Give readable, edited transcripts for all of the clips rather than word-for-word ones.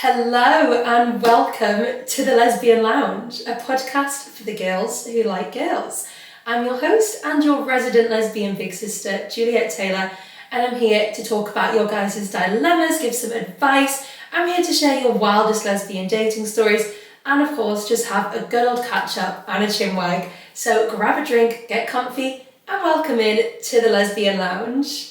Hello and welcome to the Lesbian Lounge, a podcast for the girls who like girls. I'm your host and your resident lesbian big sister, Juliet Taylor, and I'm here to talk about your guys' dilemmas, give some advice. I'm here to share your wildest lesbian dating stories and of course just have a good old catch up and a chinwag. So grab a drink, get comfy and welcome in to the Lesbian Lounge.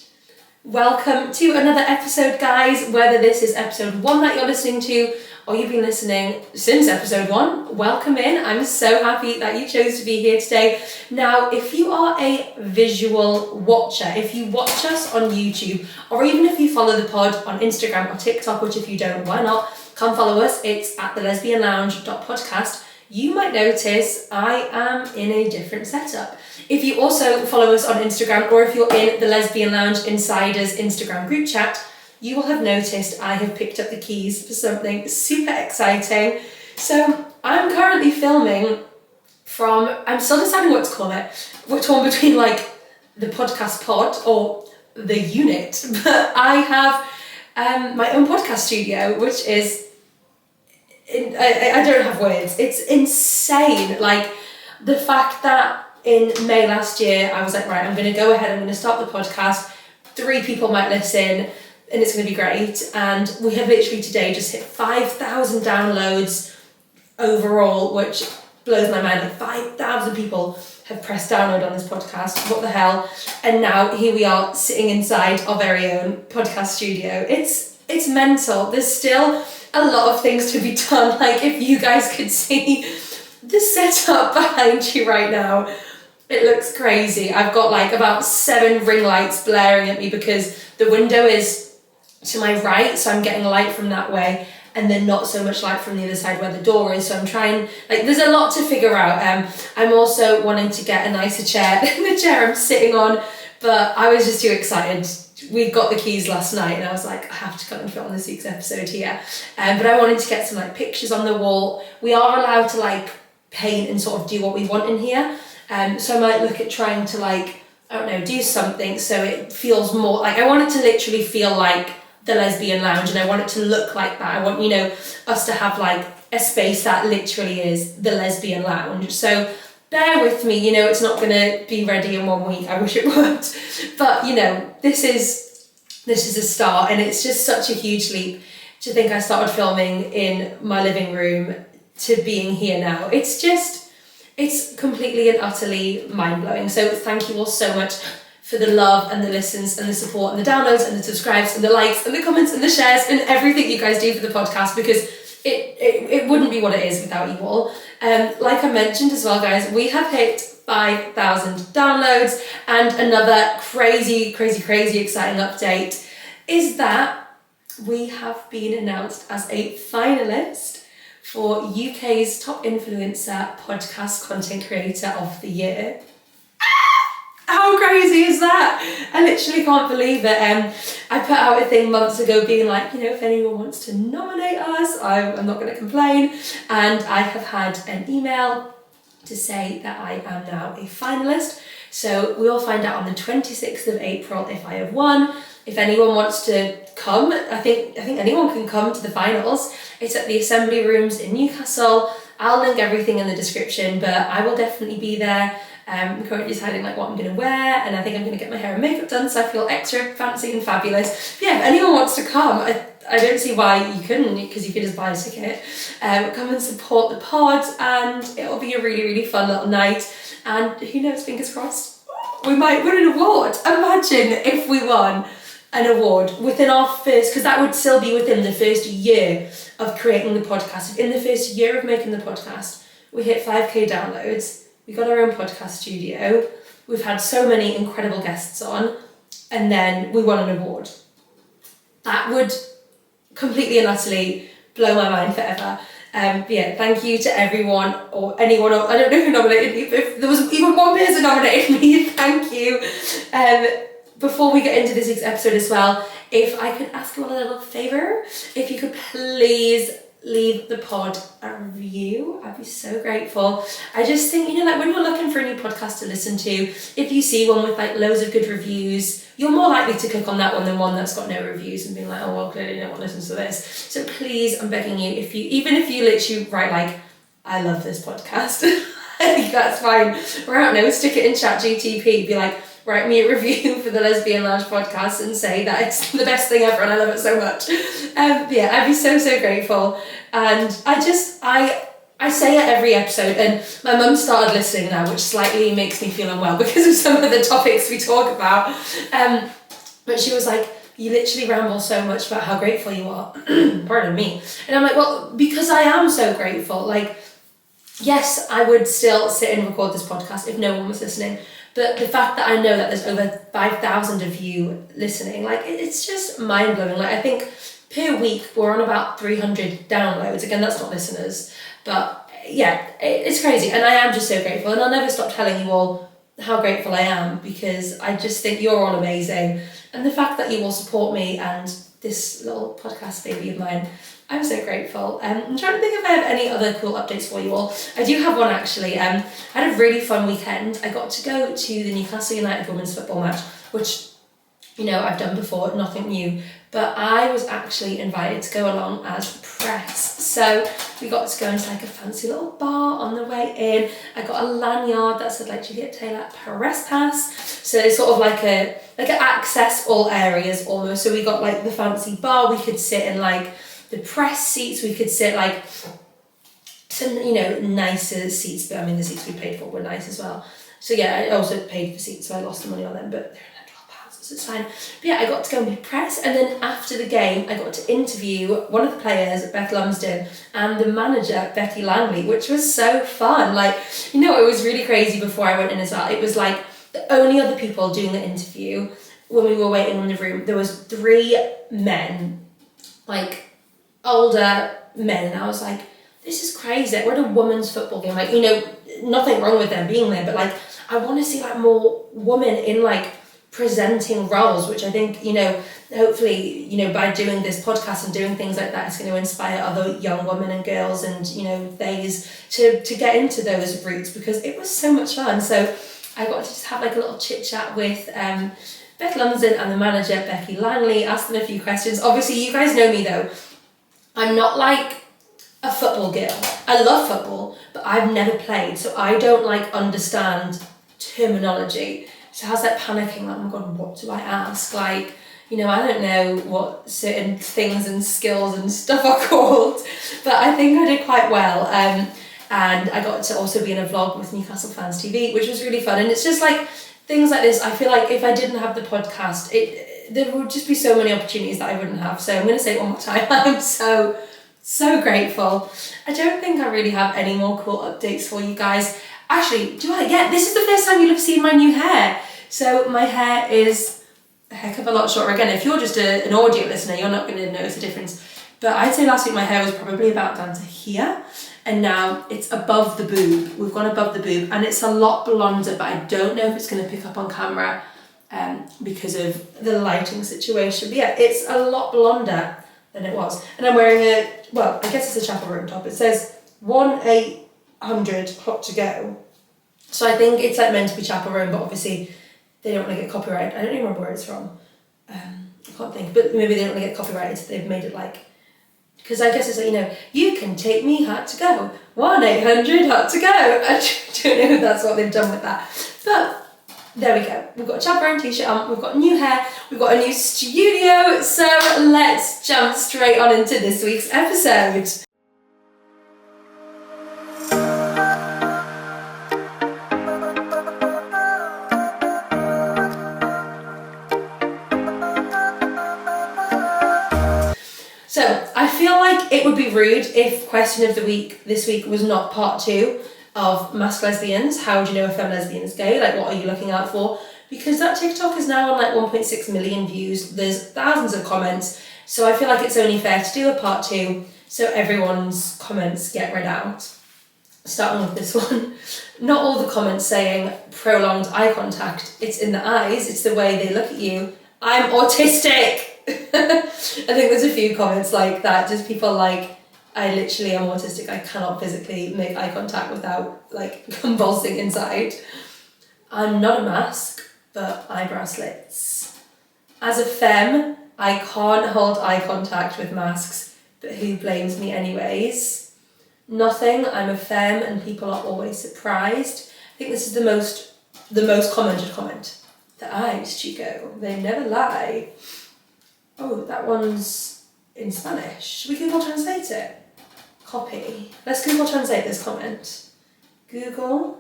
Welcome to another episode, guys. Whether this is episode 1 that you're listening to or you've been listening since episode 1, welcome in. I'm so happy that you chose to be here today. Now, if you are a visual watcher, if you watch us on YouTube, or even if you follow the pod on Instagram or TikTok, which if you don't, why not? Come follow us. It's at the lesbianlounge.podcast. You might notice I am in a different setup. If you also follow us on Instagram, or if you're in the Lesbian Lounge Insiders Instagram group chat, you will have noticed I have picked up the keys for something super exciting. So I'm currently filming from, I'm still deciding what to call it, which one between like the podcast pod or the unit, but I have my own podcast studio, which is, I don't have words, it's insane. Like the fact that in May last year, I was like, right, I'm going to go ahead, I'm going to start the podcast. 3 people might listen and it's going to be great. And we have literally today just hit 5,000 downloads overall, which blows my mind. Like 5,000 people have pressed download on this podcast. What the hell? And now here we are sitting inside our very own podcast studio. It's mental. There's still a lot of things to be done. Like if you guys could see the setup behind you right now, it looks crazy. I've got like about 7 ring lights blaring at me because the window is to my right, so I'm getting light from that way, and then not so much light from the other side where the door is. So I'm trying, like, there's a lot to figure out. I'm also wanting to get a nicer chair than the chair I'm sitting on, but I was just too excited. We got the keys last night and I was like, I have to come and film this week's episode here. But I wanted to get some like pictures on the wall. We are allowed to like paint and sort of do what we want in here. So I might look at trying to like, I don't know, do something so it feels more like, I want it to literally feel like the Lesbian Lounge, and I want it to look like that. I want, us to have like a space that literally is the Lesbian Lounge. So bear with me, it's not going to be ready in 1 week. I wish it would. But, this is a start, and it's just such a huge leap to think I started filming in my living room to being here now. It's completely and utterly mind-blowing. So thank you all so much for the love and the listens and the support and the downloads and the subscribes and the likes and the comments and the shares and everything you guys do for the podcast, because it wouldn't be what it is without you all. Like I mentioned as well, guys, we have hit 5,000 downloads, and another crazy exciting update is that we have been announced as a finalist for UK's Top Influencer Podcast Content Creator of the Year. How crazy is that? I literally can't believe it. I put out a thing months ago being like, if anyone wants to nominate us, I'm not going to complain. And I have had an email to say that I am now a finalist. So we'll find out on the 26th of April if I have won. If anyone wants to come, I think anyone can come to the finals. It's at the Assembly Rooms in Newcastle. I'll link everything in the description, but I will definitely be there. I'm currently deciding like what I'm going to wear, and I think I'm going to get my hair and makeup done so I feel extra fancy and fabulous. But yeah, if anyone wants to come, I don't see why you couldn't, because you could just buy a ticket. Come and support the pod, and it'll be a really fun little night. And who knows, fingers crossed, we might win an award. Imagine if we won an award within our first, because that would still be within the first year of creating the podcast. If in the first year of making the podcast, we hit 5k downloads, we got our own podcast studio, we've had so many incredible guests on, and then we won an award. That would completely and utterly blow my mind forever. But yeah, thank you to everyone or anyone, I don't know who nominated me, but if there was even one person nominated me, thank you. Before we get into this week's episode as well, if I could ask you all a little favour, if you could please leave the pod a review. I'd be so grateful. I just think, like when you're looking for a new podcast to listen to, if you see one with like loads of good reviews, you're more likely to click on that one than one that's got no reviews and being like, oh, well, clearly no one listens to this. So please, I'm begging you, even if you literally write like, I love this podcast, I think that's fine. Or I don't know, stick it in ChatGTP, be like, write me a review for the Lesbian Lounge podcast and say that it's the best thing ever and I love it so much. But yeah, I'd be so grateful. And I say it every episode, and my mum started listening now, which slightly makes me feel unwell because of some of the topics we talk about. But she was like, you literally ramble so much about how grateful you are. Pardon me. And I'm like, well, because I am so grateful. Like, yes, I would still sit and record this podcast if no one was listening. But the fact that I know that there's over 5,000 of you listening, like, it's just mind-blowing. Like, I think per week we're on about 300 downloads. Again, that's not listeners. But yeah, it's crazy. And I am just so grateful. And I'll never stop telling you all how grateful I am because I just think you're all amazing. And the fact that you all support me and this little podcast baby of mine, I'm so grateful. I'm trying to think if I have any other cool updates for you all. I do have one actually. I had a really fun weekend. I got to go to the Newcastle United women's football match, which, I've done before, nothing new. But I was actually invited to go along as press. So we got to go into like a fancy little bar on the way in. I got a lanyard that said like Juliet Taylor Press Pass. So it's sort of like an access all areas almost. So we got like the fancy bar. We could sit in like the press seats. We could sit like some, nicer seats. But I mean, the seats we paid for were nice as well. So yeah, I also paid for seats, so I lost the money on them. But they're so it's fine. But yeah, I got to go and be press, and then after the game I got to interview one of the players, Beth Lumsden, and the manager, Becky Langley, which was so fun. Like, it was really crazy before I went in as well. It was like the only other people doing the interview when we were waiting in the room, there was 3 men, like older men, and I was like, this is crazy. We're at a women's football game. Like, nothing wrong with them being there, but like I want to see like more women in like presenting roles, which I think, hopefully, by doing this podcast and doing things like that, it's going to inspire other young women and girls and, theys to get into those routes because it was so much fun. So I got to just have like a little chit chat with Beth Lumsden and the manager, Becky Langley, ask them a few questions. Obviously, you guys know me though. I'm not like a football girl. I love football, but I've never played, so I don't like understand terminology. So I was like panicking, like, oh my God, what do I ask? Like, I don't know what certain things and skills and stuff are called, but I think I did quite well. And I got to also be in a vlog with Newcastle Fans TV, which was really fun. And it's just like things like this. I feel like if I didn't have the podcast, there would just be so many opportunities that I wouldn't have. So I'm going to say it one more time. I'm so grateful. I don't think I really have any more cool updates for you guys. Actually, do I? Yeah, this is the first time you'll have seen my new hair. So my hair is a heck of a lot shorter. Again, if you're just an audio listener, you're not going to notice a difference. But I'd say last week my hair was probably about down to here. And now it's above the boob. We've gone above the boob. And it's a lot blonder, but I don't know if it's going to pick up on camera because of the lighting situation. But yeah, it's a lot blonder than it was. And I'm wearing I guess it's a chapel room top. It says 1-800 hot to go. So I think it's like meant to be chapel room, but obviously they don't want to get copyrighted. I don't even remember where it's from. I can't think, but maybe they don't want to get copyrighted. So they've made it like, because I guess it's like, you can take me hot to go. 1-800 hot to go. I don't know if that's what they've done with that. But there we go. We've got a chapel room t-shirt on. We've got new hair. We've got a new studio. So let's jump straight on into this week's episode. So I feel like it would be rude if question of the week this week was not part 2 of Masc Lesbians. How do you know a femme lesbian is gay? Like, what are you looking out for? Because that TikTok is now on like 1.6 million views. There's thousands of comments. So I feel like it's only fair to do a part 2 so everyone's comments get read out. Starting with this one. Not all the comments saying prolonged eye contact. It's in the eyes. It's the way they look at you. I'm autistic. I think there's a few comments like that. Just people like, I literally am autistic. I cannot physically make eye contact without like convulsing inside. I'm not a masc, but eyebrow slits. As a femme, I can't hold eye contact with masks, but who blames me anyways? Nothing, I'm a femme and people are always surprised. I think this is the most commented comment. The eyes, Chico, they never lie. Oh, that one's in Spanish. Should we Google Translate it? Copy. Let's Google Translate this comment. Google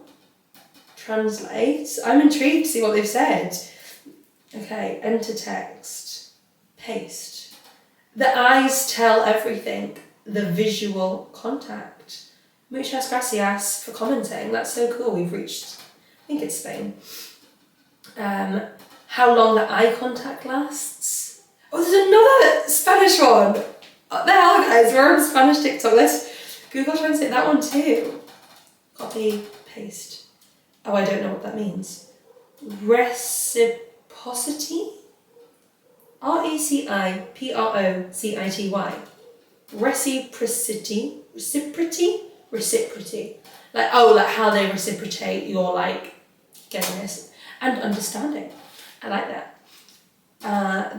Translate. I'm intrigued to see what they've said. Okay, enter text. Paste. The eyes tell everything. The visual contact. Muchas gracias for commenting. That's so cool. We've reached, I think it's Spain. How long the eye contact lasts. Oh, there's another Spanish one. What the hell, guys? We're on Spanish TikTok. Let's Google Translate that one too. Copy, paste. Oh, I don't know what that means. Reciprocity? RECIPROCITY. Reciprocity. Reciprocity. Like, oh, like how they reciprocate your, like, getting this. And understanding. I like that.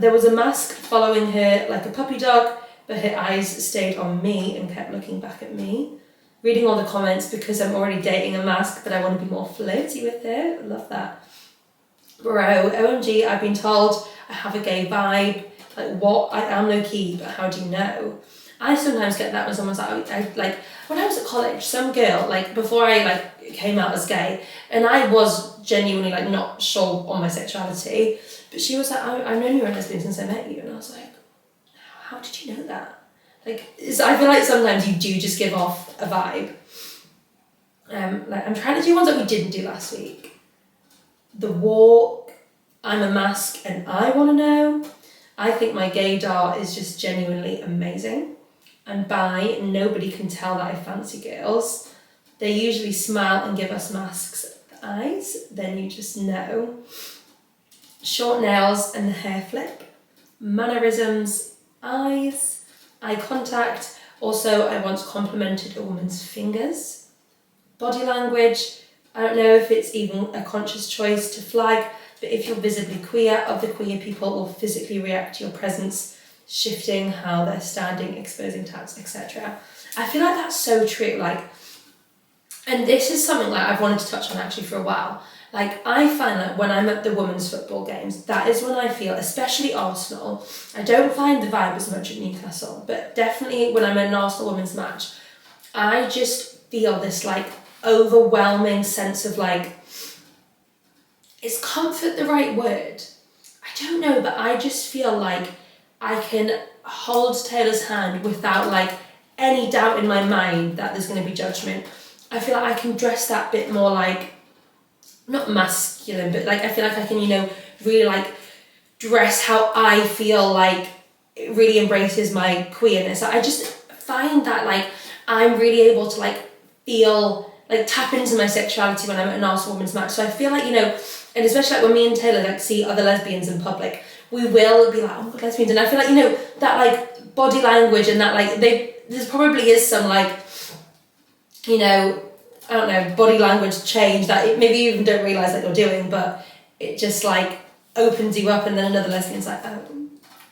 There was a masc following her like a puppy dog, but her eyes stayed on me and kept looking back at me. Reading all the comments because I'm already dating a masc, but I want to be more flirty with it. I love that. Bro, OMG, I've been told I have a gay vibe. Like, what? I am low key, but how do you know? I sometimes get that when someone's like, like when I was at college, some girl, like before I like came out as gay, and I was genuinely like not sure on my sexuality, but she was like, I've known you were a lesbian since I met you, and I was like, how did you know that? Like, I feel like sometimes you do just give off a vibe. Like I'm trying to do ones that we didn't do last week. The walk, I'm a masc and I want to know. I think my gaydar is just genuinely amazing. And bi, nobody can tell that I fancy girls. They usually smile and give us masks at the eyes, then you just know. Short nails and the hair flip. Mannerisms, eyes, eye contact. Also, I once complimented a woman's fingers. Body language, I don't know if it's even a conscious choice to flag, but if you're visibly queer, other queer people will physically react to your presence, shifting how they're standing, exposing tats, etc. I feel like that's so true, like, and this is something like I've wanted to touch on actually for a while. Like, I find that when I'm at the women's football games, that is when I feel, especially Arsenal, I don't find the vibe as much at Newcastle, but definitely when I'm at an Arsenal women's match, I just feel this like overwhelming sense of like, is comfort the right word? I don't know, but I just feel like I can hold Taylor's hand without like any doubt in my mind that there's going to be judgment. I feel like I can dress that bit more like, not masculine, but like I feel like I can, you know, really like dress how I feel like it really embraces my queerness. I just find that like I'm really able to like feel, like tap into my sexuality when I'm at an Arsenal women's match. So I feel like, you know, and especially like when me and Taylor like see other lesbians in public, we will be like, oh my god, lesbians. And I feel like, you know, that like body language and that like there's probably is some like, you know, I don't know, body language change that it, maybe you even don't realise that you're doing, but it just like opens you up, and then another lesbian's like, oh,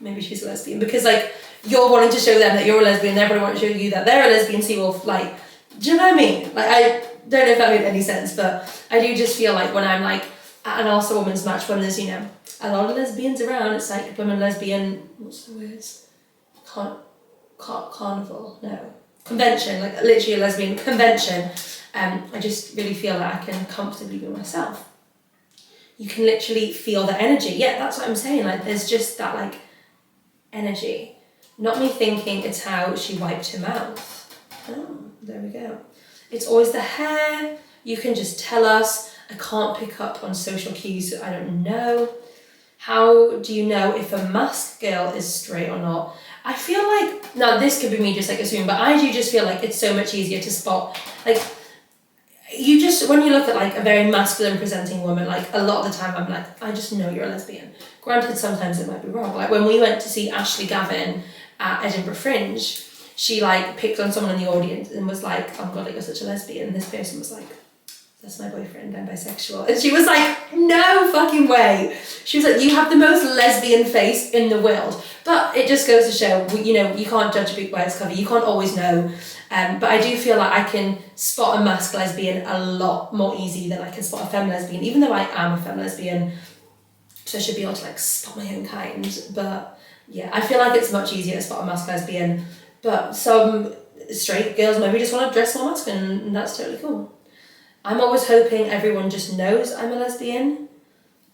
maybe she's a lesbian, because like you're wanting to show them that you're a lesbian, and everybody wants to show you that they're a lesbian, so you'll like, do you know what I mean? Like, I don't know if that made any sense, but I do just feel like when I'm like at an Arsenal women's match, when there's, you know, a lot of lesbians around, it's like women lesbian, what's the words? Carnival, no. Convention, like literally a lesbian convention. I just really feel that I can comfortably be myself. You can literally feel the energy. Yeah, that's what I'm saying. Like, there's just that like energy. Not me thinking it's how she wiped her mouth. Oh, there we go. It's always the hair. You can just tell us. I can't pick up on social cues, so I don't know. How do you know if a masc girl is straight or not? I feel like, now this could be me just like assuming, but I do just feel like it's so much easier to spot. Like, you just, when you look at like a very masculine presenting woman, like a lot of the time I'm like, I just know you're a lesbian. Granted, sometimes it might be wrong. Like when we went to see Ashley Gavin at Edinburgh Fringe, she like picked on someone in the audience and was like, oh my god, like, you're such a lesbian. And this person was like, that's my boyfriend, I'm bisexual. And she was like, no fucking way. She was like, you have the most lesbian face in the world. But it just goes to show, you know, you can't judge a book by its cover. You can't always know. But I do feel like I can spot a Masc lesbian a lot more easy than I can spot a femme lesbian, even though I am a femme lesbian. So I should be able to like spot my own kind. But yeah, I feel like it's much easier to spot a Masc lesbian. But some straight girls maybe just want to dress more masculine, and that's totally cool. I'm always hoping everyone just knows I'm a lesbian.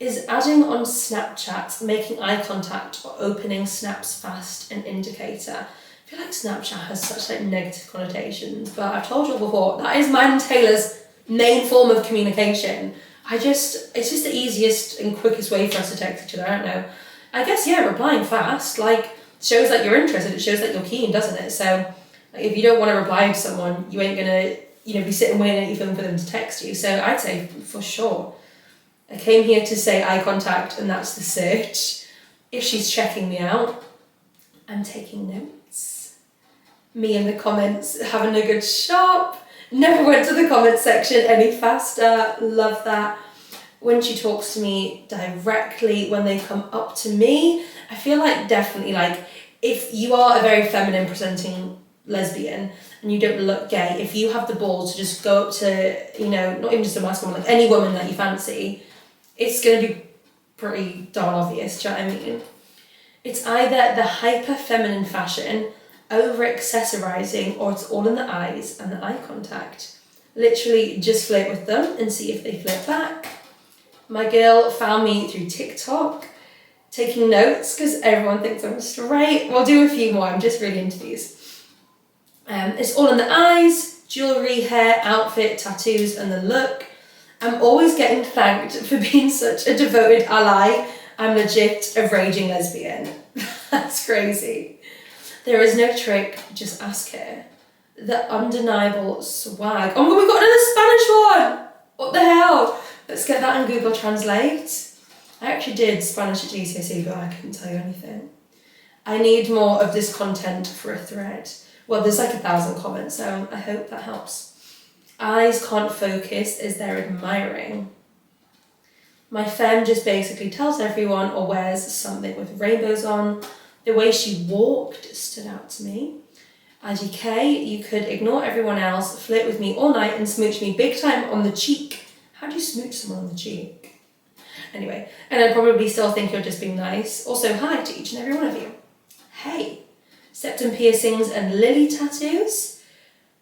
Is adding on Snapchat, making eye contact or opening snaps fast an indicator? I feel like Snapchat has such like negative connotations, but I've told you before, that is mine and Taylor's main form of communication. It's just the easiest and quickest way for us to text each other, I don't know. I guess, yeah, replying fast, like, shows that you're interested, it shows that you're keen, doesn't it? So, like, if you don't want to reply to someone, you ain't gonna, you know, be sitting waiting at your phone for them to text you. So I'd say, for sure. I came here to say eye contact, and that's the search. If she's checking me out, I'm taking notes. Me in the comments having a good shop. Never went to the comment section any faster. Love that. When she talks to me directly, when they come up to me, I feel like definitely like if you are a very feminine presenting lesbian and you don't look gay, if you have the balls to just go up to, you know, not even just a masc woman, like any woman that you fancy, it's going to be pretty darn obvious, do you know what I mean? It's either the hyper feminine fashion, over accessorizing, or it's all in the eyes and the eye contact. Literally just flirt with them and see if they flirt back. My girl found me through TikTok, taking notes because everyone thinks I'm straight. We'll do a few more, I'm just really into these. It's all in the eyes, jewellery, hair, outfit, tattoos, and the look. I'm always getting thanked for being such a devoted ally. I'm legit a raging lesbian. That's crazy. There is no trick, just ask her. The undeniable swag. Oh my god, we got another Spanish one! What the hell? Let's get that on Google Translate. I actually did Spanish at GCSE, but I couldn't tell you anything. I need more of this content for a thread. Well, there's like 1,000 comments, so I hope that helps. Eyes can't focus as they're admiring. My femme just basically tells everyone or wears something with rainbows on. The way she walked stood out to me. IGK, you could ignore everyone else, flirt with me all night and smooch me big time on the cheek. How do you smooch someone on the cheek? Anyway, and I'd probably still think you're just being nice. Also, hi to each and every one of you. Hey. Septum piercings and lily tattoos.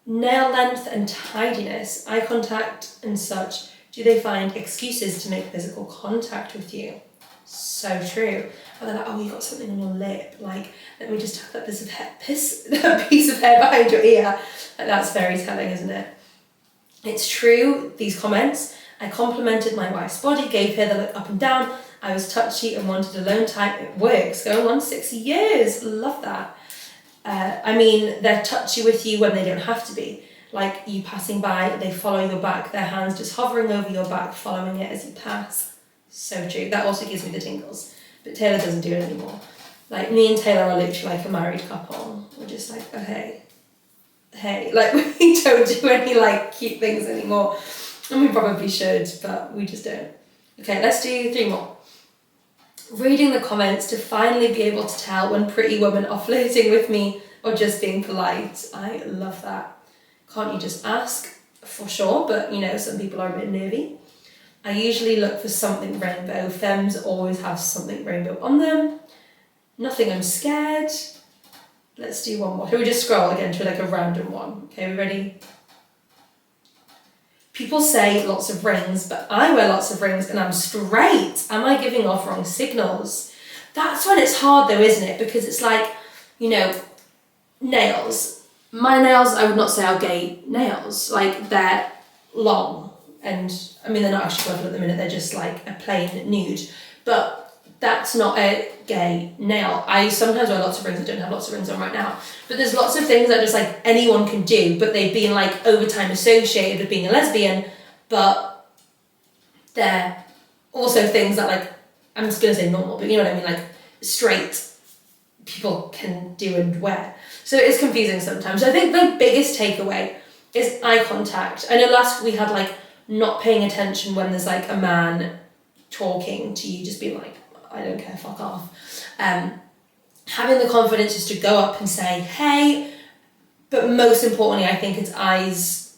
Nail length and tidiness. Eye contact and such. Do they find excuses to make physical contact with you? So true. Or they're like, oh, you got something on your lip. Like, let me just tuck that piece of hair behind your ear. Like, that's very telling, isn't it? It's true, these comments. I complimented my wife's body, gave her the look up and down. I was touchy and wanted alone time. It works. Going on 6 years. Love that. I mean, they're touchy with you when they don't have to be. Like you passing by, they follow your back, their hands just hovering over your back, following it as you pass. So true. That also gives me the tingles. But Taylor doesn't do it anymore. Like, me and Taylor are literally like a married couple. We're just like, oh, hey. Like, we don't do any, like, cute things anymore. And we probably should, but we just don't. Okay, let's do 3 more. Reading the comments to finally be able to tell when pretty women are flirting with me or just being polite. I love that. Can't you just ask? For sure, but, you know, some people are a bit nervy. I usually look for something rainbow. Femmes always have something rainbow on them. Nothing I'm scared. Let's do one more. Shall we just scroll again to like a random one? Okay, we ready? People say lots of rings, but I wear lots of rings and I'm straight. Am I giving off wrong signals? That's when it's hard though, isn't it? Because it's like, you know, nails. My nails, I would not say are gay nails. Like, they're long. And I mean, they're not actually purple at the minute, they're just like a plain nude. But that's not a gay nail. I sometimes wear lots of rings, I don't have lots of rings on right now. But there's lots of things that just like anyone can do, but they've been like over time associated with being a lesbian, but they're also things that like, I'm just gonna say normal, but you know what I mean, like straight people can do and wear. So it is confusing sometimes. I think the biggest takeaway is eye contact. I know last week we had like not paying attention when there's like a man talking to you, just being like, I don't care, fuck off. Having the confidence just to go up and say, hey, but most importantly, I think it's eyes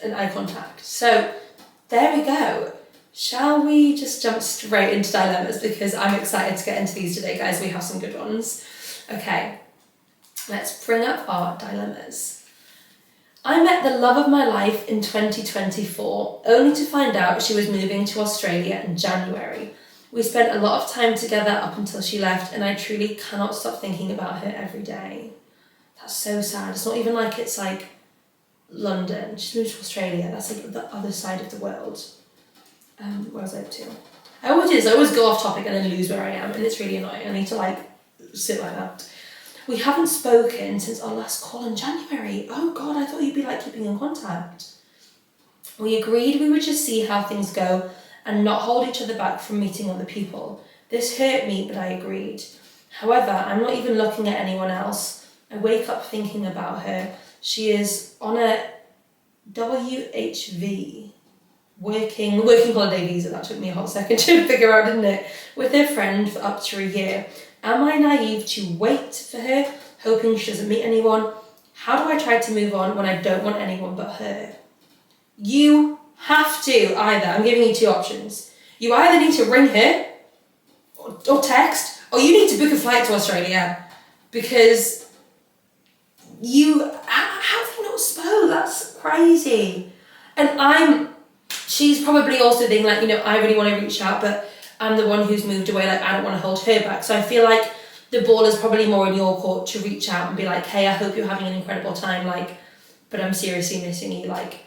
and eye contact. So there we go. Shall we just jump straight into dilemmas, because I'm excited to get into these today, guys. We have some good ones. Okay, let's bring up our dilemmas. I met the love of my life in 2024, only to find out she was moving to Australia in January. We spent a lot of time together up until she left, and I truly cannot stop thinking about her every day. That's so sad. It's not even like it's like London. She's moved to Australia. That's like the other side of the world. Where was I up to? I always go off topic and then lose where I am, and it's really annoying. I need to like sit like that. We haven't spoken since our last call in January. Oh God, I thought you'd be like keeping in contact. We agreed we would just see how things go and not hold each other back from meeting other people. This hurt me, but I agreed. However, I'm not even looking at anyone else. I wake up thinking about her. She is on a WHV, working holiday visa. That took me a hot second to figure out, didn't it? With her friend for up to a year. Am I naive to wait for her, hoping she doesn't meet anyone? How do I try to move on when I don't want anyone but her? You have to either, I'm giving you two options. You either need to ring her or text, or you need to book a flight to Australia, because how have you not spoke? That's crazy. And she's probably also thinking like, I really want to reach out, but I'm the one who's moved away, like I don't want to hold her back. So I feel like the ball is probably more in your court to reach out and be like, hey, I hope you're having an incredible time, like, but I'm seriously missing you, like,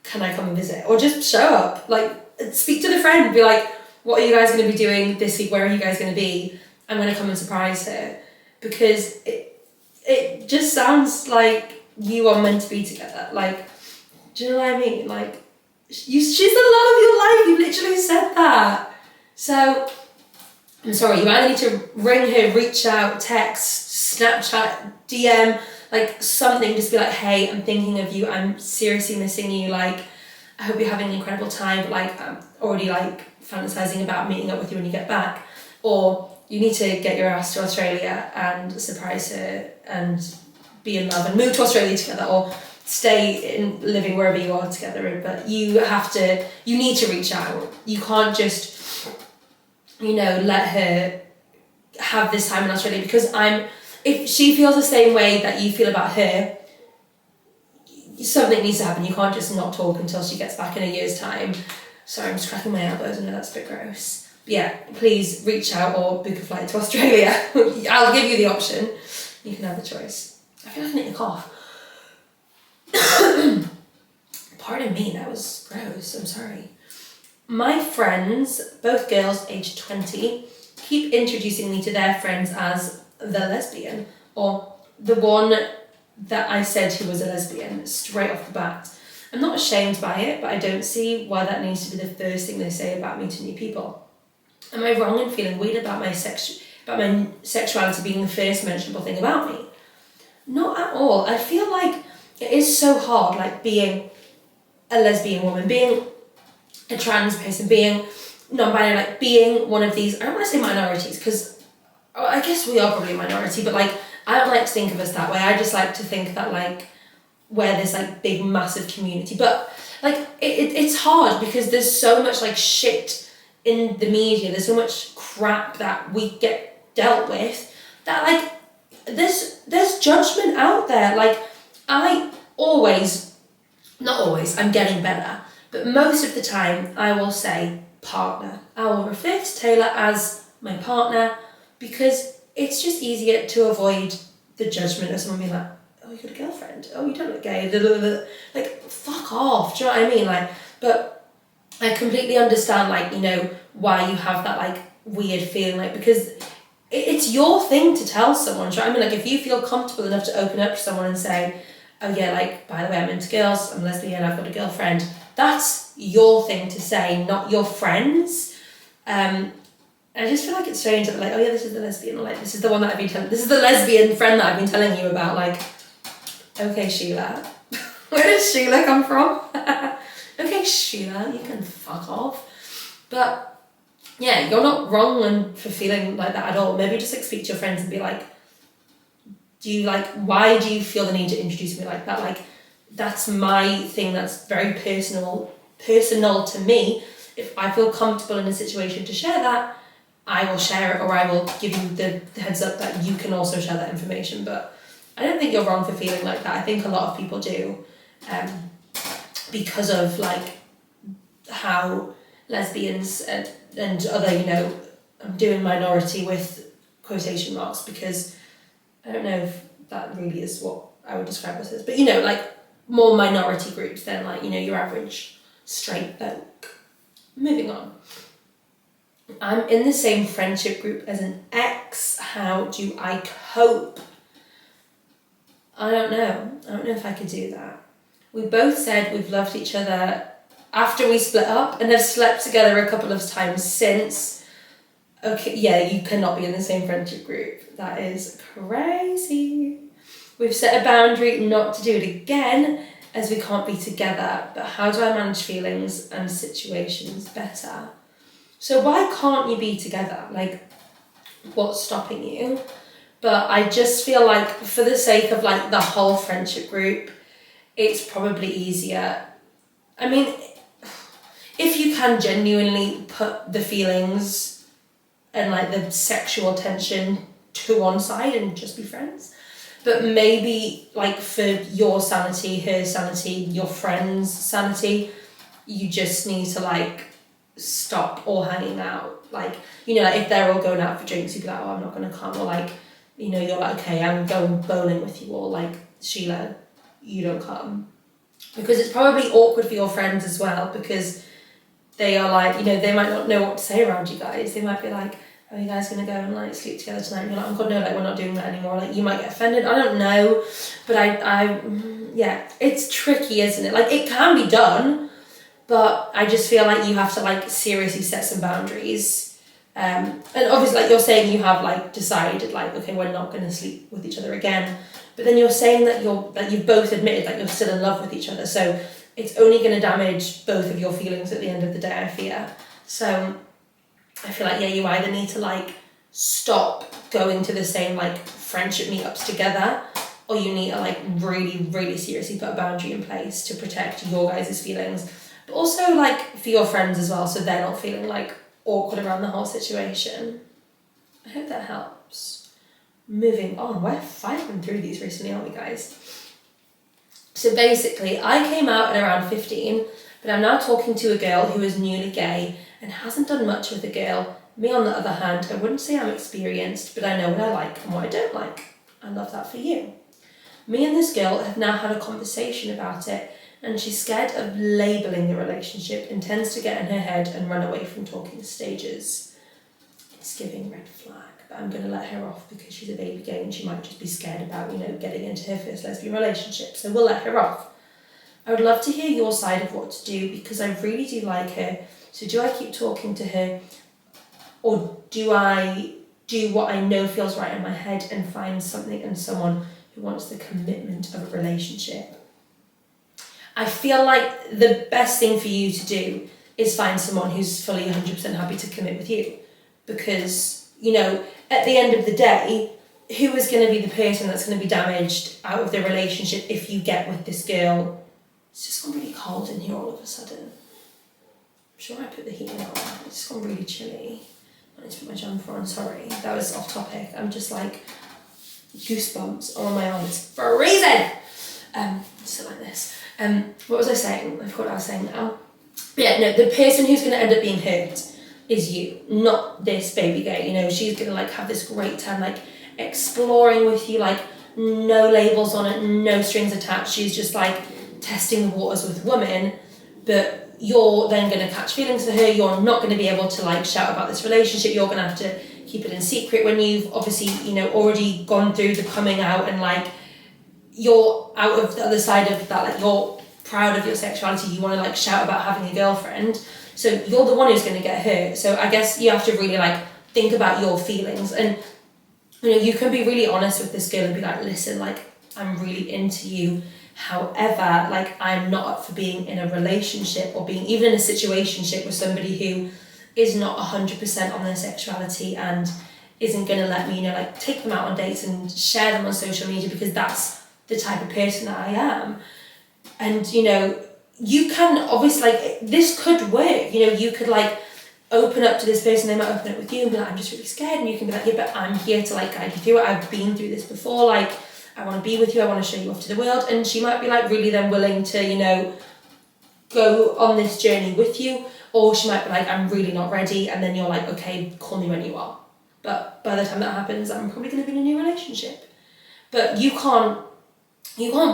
can I come and visit? Or just show up, like, speak to the friend, be like, what are you guys going to be doing this week? Where are you guys going to be? I'm going to come and surprise her, because it just sounds like you are meant to be together. Like, do you know what I mean? Like, she's the love of your life. You literally said that. So, I'm sorry, you either need to ring her, reach out, text, Snapchat, DM, like something, just be like, hey, I'm thinking of you, I'm seriously missing you, like, I hope you're having an incredible time, but like, I'm already like fantasizing about meeting up with you when you get back. Or you need to get your ass to Australia and surprise her and be in love and move to Australia together, or stay in living wherever you are together. But you need to reach out. You can't just, let her have this time in Australia, because if she feels the same way that you feel about her, something needs to happen. You can't just not talk until she gets back in a year's time. Sorry, I'm just cracking my elbows. I know that's a bit gross. But yeah, please reach out or book a flight to Australia. I'll give you the option. You can have the choice. I feel like I need to cough. Pardon me, that was gross. I'm sorry. My friends, both girls aged 20, keep introducing me to their friends as the lesbian, or the one that I said who was a lesbian straight off the bat. I'm not ashamed by it, but I don't see why that needs to be the first thing they say about me to new people. Am I wrong in feeling weird about my sexuality being the first mentionable thing about me? Not at all. I feel like it is so hard, like being a lesbian woman, being a trans person, being non-binary, like being one of these, I don't want to say minorities, because I guess we are probably a minority, but like, I don't like to think of us that way. I just like to think that like, we're this like big massive community, but like, it's hard because there's so much like shit in the media, there's so much crap that we get dealt with, that like, there's judgment out there. Like, not always, I'm getting better, but most of the time I will say partner. I will refer to Taylor as my partner, because it's just easier to avoid the judgment of someone being like, oh, you got a girlfriend, oh, you don't look gay, like, fuck off, do you know what I mean? Like, but I completely understand, like, why you have that like weird feeling, like, because it's your thing to tell someone, do you know what I mean? Like, if you feel comfortable enough to open up to someone and say, oh yeah, like, by the way, I'm into girls, I'm lesbian, I've got a girlfriend, that's your thing to say, not your friends. And I just feel like it's strange that like, oh yeah, this is the lesbian, or like this is the one that I've been telling, this is the lesbian friend that I've been telling you about, like, okay, Sheila. Where did Sheila come from? Okay, Sheila, you can fuck off. But yeah, you're not wrong for feeling like that at all. Maybe just like speak to your friends and be like, why do you feel the need to introduce me like that? Like, that's my thing, that's very personal to me. If I feel comfortable in a situation to share that, I will share it, or I will give you the heads up that you can also share that information. But I don't think you're wrong for feeling like that. I think a lot of people do, because of like how lesbians and other, you know, I'm doing minority with quotation marks because I don't know if that really is what I would describe us as, but you know, like more minority groups than like, you know, your average straight bloke. Moving on. I'm in the same friendship group as an ex. How do I cope? I don't know if I could do that. We both said we've loved each other after we split up and have slept together a couple of times since. Okay, yeah, you cannot be in the same friendship group. That is crazy. We've set a boundary not to do it again as we can't be together, but how do I manage feelings and situations better? So why can't you be together? Like, what's stopping you? But I just feel like for the sake of like the whole friendship group, it's probably easier. I mean, if you can genuinely put the feelings and like the sexual tension to one side and just be friends. But maybe like for your sanity, her sanity, your friend's sanity, you just need to like stop all hanging out. Like, you know, like if they're all going out for drinks, you'd be like, oh, I'm not going to come. Or like, you know, you're like, okay, I'm going bowling with you. Or like, Sheila, you don't come. Because it's probably awkward for your friends as well, because they are like, you know, they might not know what to say around you guys. They might be like, are you guys going to go and like sleep together tonight? And you're like, oh God, no, like we're not doing that anymore. Like you might get offended. I don't know. But yeah, it's tricky, isn't it? Like it can be done, but I just feel like you have to like seriously set some boundaries. And obviously like you're saying you have like decided like, okay, we're not going to sleep with each other again. But then you're saying that you've both admitted that you're still in love with each other. So it's only going to damage both of your feelings at the end of the day, I fear. So I feel like, yeah, you either need to like stop going to the same like friendship meetups together, or you need to like really, really seriously put a boundary in place to protect your guys' feelings, but also like for your friends as well, so they're not feeling like awkward around the whole situation. I hope that helps. Moving on, we're fighting through these recently, aren't we guys? So basically, I came out at around 15, but I'm now talking to a girl who is newly gay and hasn't done much with a girl. Me, on the other hand, I wouldn't say I'm experienced, but I know what I like and what I don't like. I love that for you. Me and this girl have now had a conversation about it, and she's scared of labelling the relationship and tends to get in her head and run away from talking stages. It's giving red flag, but I'm going to let her off because she's a baby gay and she might just be scared about, you know, getting into her first lesbian relationship, so we'll let her off. I would love to hear your side of what to do because I really do like her. So do I keep talking to her, or do I do what I know feels right in my head and find something and someone who wants the commitment of a relationship? I feel like the best thing for you to do is find someone who's fully 100% happy to commit with you, because, you know, at the end of the day, who is going to be the person that's going to be damaged out of the relationship if you get with this girl? It's just gone really cold in here all of a sudden. I'm sure I put the heating on. It's just gone really chilly. I need to put my jumper on, sorry. That was off topic. I'm just like goosebumps on my arm. It's freezing! So like this. What was I saying? I forgot what I was saying now. Yeah, no, the person who's going to end up being hurt is you, not this baby gay. You know, she's going to like have this great time like exploring with you, like no labels on it, no strings attached. She's just like testing the waters with women, but you're then going to catch feelings for her. You're not going to be able to like shout about this relationship. You're going to have to keep it in secret when you've obviously, you know, already gone through the coming out and like you're out of the other side of that, like you're proud of your sexuality. You want to like shout about having a girlfriend. So you're the one who's going to get hurt. So I guess you have to really like think about your feelings. And you know, you can be really honest with this girl and be like, listen, like, I'm really into you. However, like, I'm not up for being in a relationship or being even in a situationship with somebody who is not 100% on their sexuality and isn't going to let me, you know, like, take them out on dates and share them on social media, because that's the type of person that I am. And, you know, you can obviously, like, this could work. You know, you could, like, open up to this person, they might open up with you and be like, I'm just really scared. And you can be like, yeah, but I'm here to, like, guide you through it. I've been through this before. Like, I want to be with you. I want to show you off to the world. And she might be, like, really then willing to, you know, go on this journey with you. Or she might be like, I'm really not ready. And then you're like, okay, call me when you are. But by the time that happens, I'm probably going to be in a new relationship. But you can't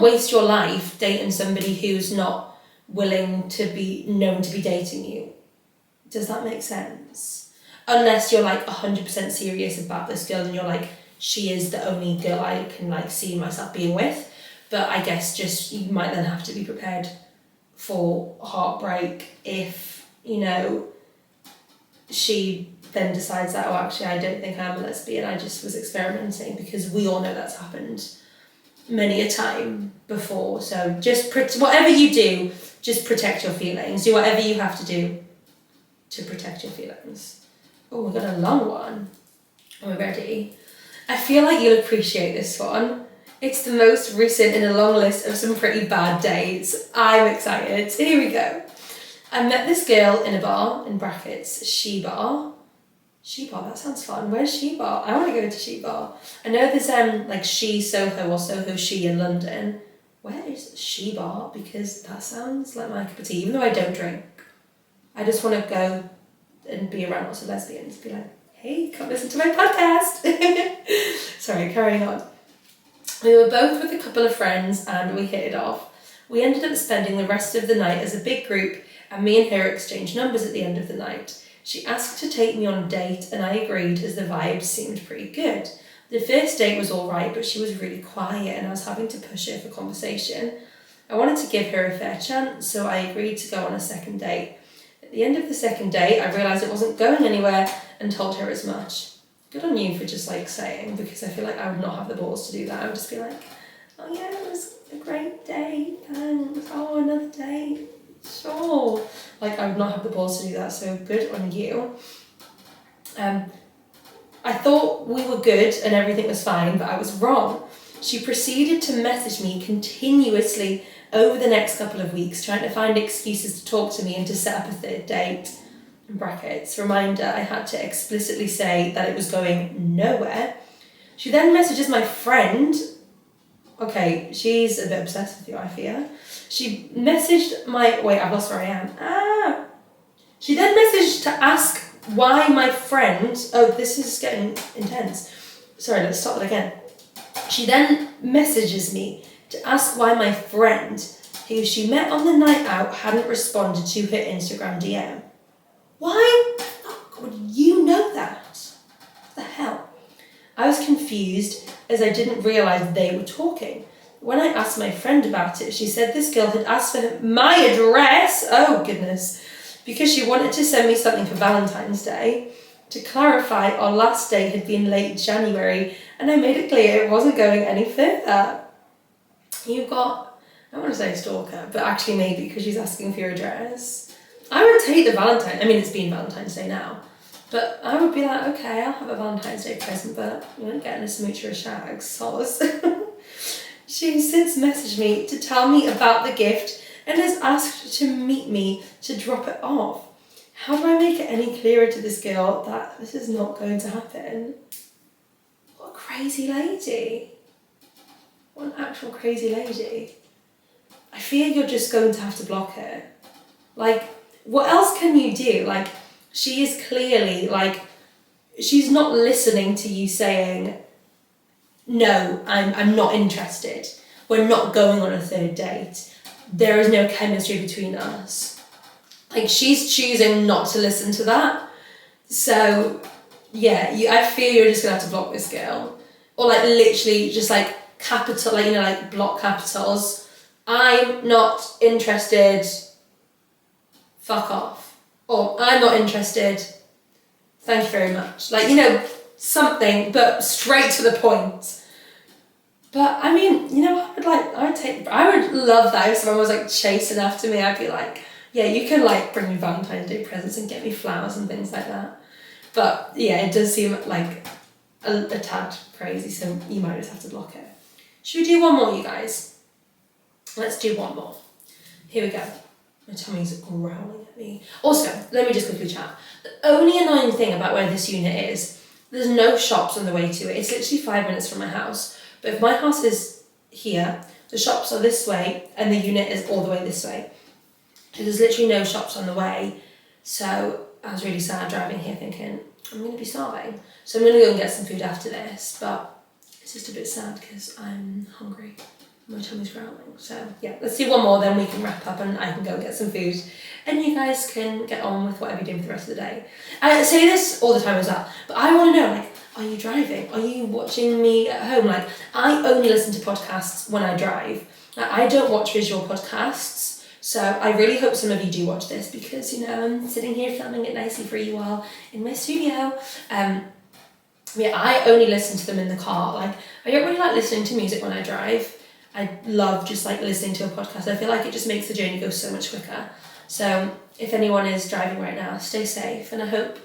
waste your life dating somebody who's not willing to be known to be dating you. Does that make sense? Unless you're, like, 100% serious about this girl and you're like, she is the only girl I can, like, see myself being with. But I guess just you might then have to be prepared for heartbreak if, you know, she then decides that, oh, actually, I don't think I'm a lesbian, I just was experimenting, because we all know that's happened many a time before. So just whatever you do, just protect your feelings. Do whatever you have to do to protect your feelings. Oh, we've got a long one. Are we ready? I feel like you'll appreciate this one. It's the most recent in a long list of some pretty bad dates. I'm excited. Here we go. I met this girl in a bar, in brackets, She Bar. She Bar, that sounds fun. Where's She Bar? I want to go to She Bar. I know there's like She Soho or Soho She in London. Where is She Bar? Because that sounds like my cup of tea, even though I don't drink. I just want to go and be around lots of lesbians. Be like, hey, come listen to my podcast. Sorry, carrying on. We were both with a couple of friends and we hit it off. We ended up spending the rest of the night as a big group, and me and her exchanged numbers at the end of the night. She asked to take me on a date and I agreed, as the vibes seemed pretty good. The first date was alright, but she was really quiet and I was having to push her for conversation. I wanted to give her a fair chance, so I agreed to go on a second date. At the end of the second date, I realised it wasn't going anywhere and told her as much. Good on you for just, like, saying, because I feel like I would not have the balls to do that. I would just be like, oh yeah, it was a great date, thanks. Oh, another date, sure. Like, I would not have the balls to do that, so good on you. I thought we were good and everything was fine, but I was wrong. She proceeded to message me continuously over the next couple of weeks, trying to find excuses to talk to me and to set up a third date. In brackets, reminder, I had to explicitly say that it was going nowhere. She then messages my friend. Okay, she's a bit obsessed with you, I fear. She messaged my... Wait, I've lost where I am. She then messaged to ask why my friend... Oh, this is getting intense. Sorry, let's start that again. She then messages me to ask why my friend, who she met on the night out, hadn't responded to her Instagram DM. Why the fuck would you know that? What the hell? I was confused as I didn't realise they were talking. When I asked my friend about it, she said this girl had asked for my address, oh goodness, because she wanted to send me something for Valentine's Day. To clarify, our last date had been late January and I made it clear it wasn't going any further. You've got, I don't want to say stalker, but actually maybe, because she's asking for your address. I would take the Valentine. I mean, it's been Valentine's Day now, but I would be like, okay, I'll have a Valentine's Day present, but you ain't getting a smooch or a shag, soz. She has since messaged me to tell me about the gift and has asked to meet me to drop it off. How do I make it any clearer to this girl that this is not going to happen? What a crazy lady. What an actual crazy lady. I fear you're just going to have to block her. Like, what else can you do? Like, she is clearly, like, she's not listening to you saying, no, I'm not interested. We're not going on a third date. There is no chemistry between us. Like, she's choosing not to listen to that. So, yeah, I fear you're just going to have to block this girl. Or, like, literally just, like, capital, like, you know, like, block capitals. I'm not interested. Fuck off. Or I'm not interested. Thank you very much. Like, something, but straight to the point. But I mean, I would love that if someone was like chasing after me. I'd be like, yeah, you can like bring me Valentine's Day presents and get me flowers and things like that. But yeah, it does seem like a tad crazy, so you might just have to block it. Should we do one more, you guys? Let's do one more. Here we go. My tummy's growling at me. Also, let me just quickly chat. The only annoying thing about where this unit is, there's no shops on the way to it. It's literally 5 minutes from my house. But if my house is here, the shops are this way, and the unit is all the way this way. So there's literally no shops on the way. So I was really sad driving here thinking, I'm going to be starving. So I'm going to go and get some food after this, but it's just a bit sad because I'm hungry. My tummy's growling. So yeah, let's do one more, then we can wrap up and I can go and get some food. And you guys can get on with whatever you're doing for the rest of the day. I say this all the time as well, but I want to know, like, are you driving? Are you watching me at home? Like, I only listen to podcasts when I drive. Like, I don't watch visual podcasts. So I really hope some of you do watch this because, I'm sitting here filming it nicely for you all in my studio. Yeah, I only listen to them in the car. Like, I don't really like listening to music when I drive. I love just like listening to a podcast. I feel like it just makes the journey go so much quicker. So if anyone is driving right now, stay safe, and I hope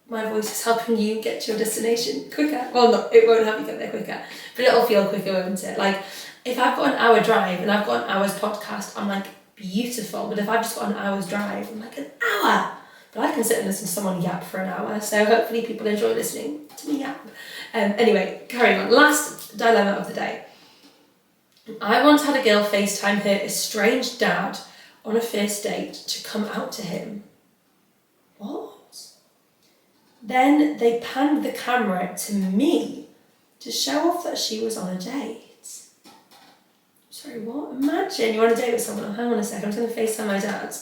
my voice is helping you get to your destination quicker. Well, no, it won't help you get there quicker, but it'll feel quicker, won't it? Like, if I've got an hour drive and I've got an hour's podcast, I'm like, beautiful. But if I've just got an hour's drive, I'm like, an hour? But I can sit and listen to someone yap for an hour, so hopefully people enjoy listening to me yap. Anyway, carrying on. Last dilemma of the day. I once had a girl FaceTime her estranged dad on a first date to come out to him. What? Then they panned the camera to me to show off that she was on a date. Sorry, what? Imagine you're on a date with someone. Oh, hang on a sec, I'm just going to FaceTime my dad,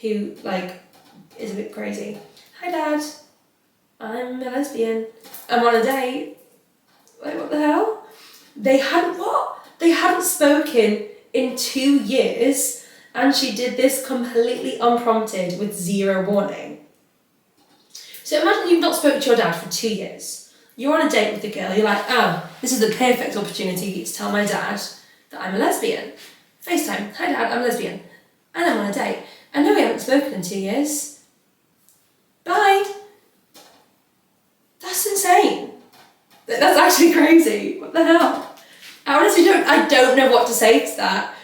who, like, is a bit crazy. Hi, Dad. I'm a lesbian. I'm on a date. Wait, what the hell? They hadn't spoken in 2 years, and she did this completely unprompted with zero warning. So imagine you've not spoken to your dad for 2 years. You're on a date with a girl, you're like, oh, this is the perfect opportunity to tell my dad that I'm a lesbian. FaceTime, hi Dad, I'm a lesbian. And I'm on a date. I know we haven't spoken in 2 years. Bye. That's insane. That's actually crazy. What the hell? I honestly don't know what to say to that.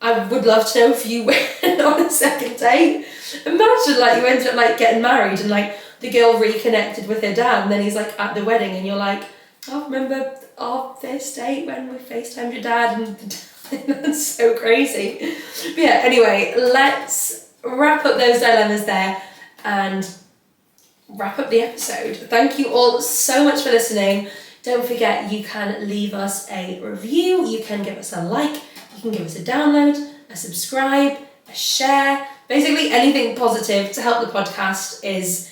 I would love to know if you went on a second date. Imagine like you ended up like getting married and like the girl reconnected with her dad and then he's like at the wedding and you're like, oh, remember our first date when we FaceTimed your dad? And that's so crazy. But yeah, anyway, let's wrap up those dilemmas there and wrap up the episode. Thank you all so much for listening. Don't forget, you can leave us a review, you can give us a like, you can give us a download, a subscribe, a share, basically anything positive to help the podcast is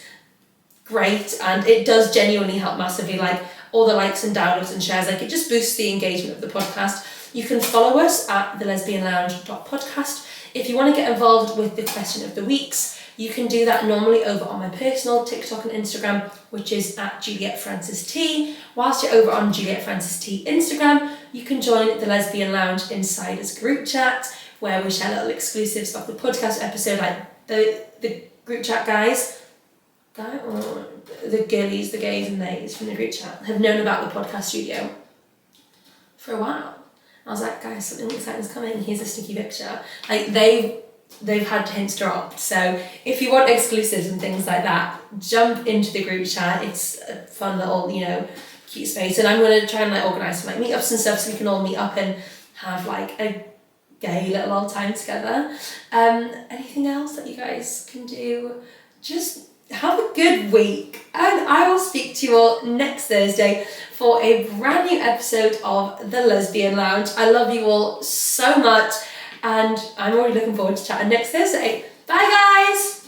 great, and it does genuinely help massively. Like all the likes and downloads and shares, like it just boosts the engagement of the podcast. You can follow us at thelesbianlounge.podcast. If you want to get involved with the question of the weeks, you can do that normally over on my personal TikTok and Instagram, which is at Juliet Francis T. Whilst you're over on Juliet Francis T Instagram, you can join the Lesbian Lounge Insiders group chat, where we share little exclusives of the podcast episode, like the group chat guys, or the girlies, the gays and theys from the group chat have known about the podcast studio for a while. I was like, guys, something exciting is coming. Here's a sneaky picture. Like they've had hints dropped. So if you want exclusives and things like that, jump into the group chat. It's a fun little, cute space. And I'm going to try and organise some meetups and stuff so we can all meet up and have like a gay little old time together. Anything else that you guys can do? Just have a good week. And I will speak to you all next Thursday for a brand new episode of The Lesbian Lounge. I love you all so much. And I'm already looking forward to chatting next Thursday. Bye guys!